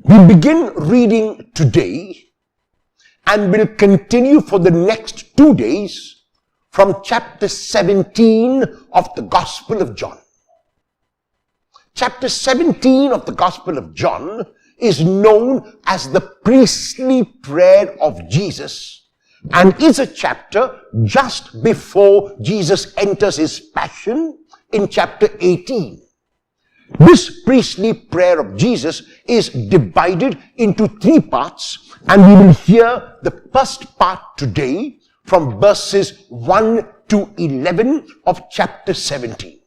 We begin reading today and will continue for the next 2 days from chapter 17 of the Gospel of John. Chapter 17 of the Gospel of John is known as the priestly prayer of Jesus and is a chapter just before Jesus enters his passion in chapter 18. This priestly prayer of Jesus is divided into 3 parts, and we will hear the first part today from verses 1 to 11 of chapter 17.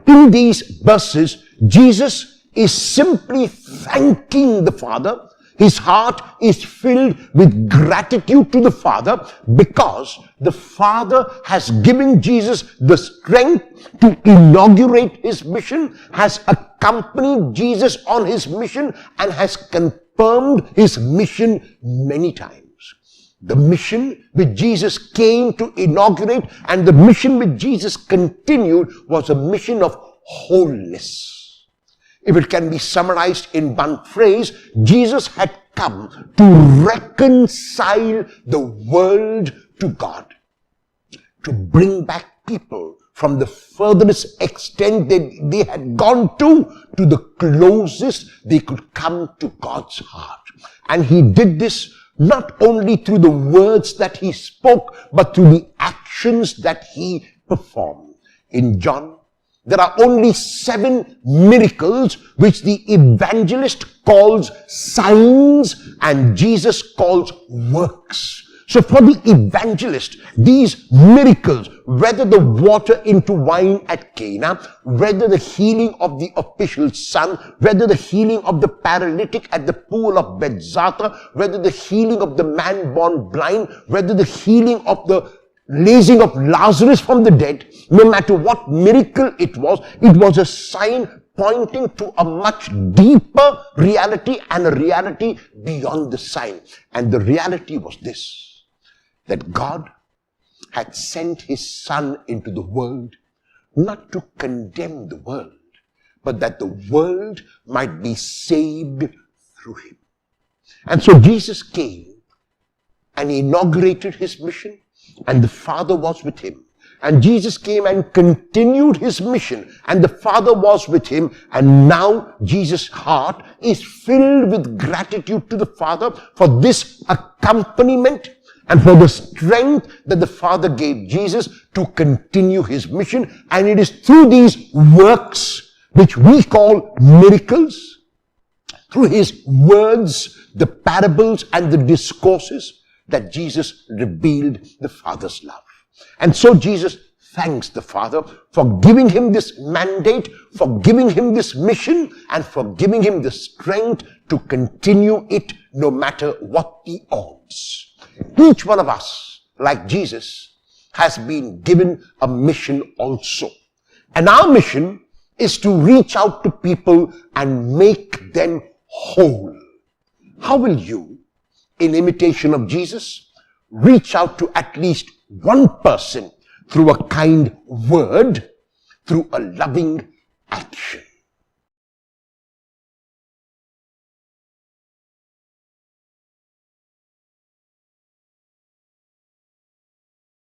In these verses, Jesus is simply thanking the Father. His heart is filled with gratitude to the Father because the Father has given Jesus the strength to inaugurate his mission, has accompanied Jesus on his mission, and has confirmed his mission many times. The mission which Jesus came to inaugurate and the mission which Jesus continued was a mission of wholeness. If it can be summarized in one phrase, Jesus had come to reconcile the world to God, to bring back people from the furthest extent that they had gone to the closest they could come to God's heart. And he did this not only through the words that he spoke, but through the actions that he performed. In John, there are only 7 miracles which the evangelist calls signs and Jesus calls works. So for the evangelist, these miracles, whether the water into wine at Cana, whether the healing of the official's son, whether the healing of the paralytic at the pool of Bethesda, whether the healing of the man born blind, whether the healing of the raising of Lazarus from the dead, no matter what miracle it was a sign pointing to a much deeper reality and a reality beyond the sign. And the reality was this, that God had sent his Son into the world not to condemn the world, but that the world might be saved through him. And so Jesus came and inaugurated his mission, and the Father was with him. And Jesus came and continued his mission, and the Father was with him. And now Jesus' heart is filled with gratitude to the Father for this accompaniment and for the strength that the Father gave Jesus to continue his mission. And it is through these works, which we call miracles, through his words, the parables and the discourses, that Jesus revealed the Father's love. And so Jesus thanks the Father for giving him this mandate, for giving him this mission, and for giving him the strength to continue it no matter what the odds. Each one of us, like Jesus, has been given a mission also. And our mission is to reach out to people and make them whole. How will you, in imitation of Jesus, reach out to at least one person through a kind word, through a loving action?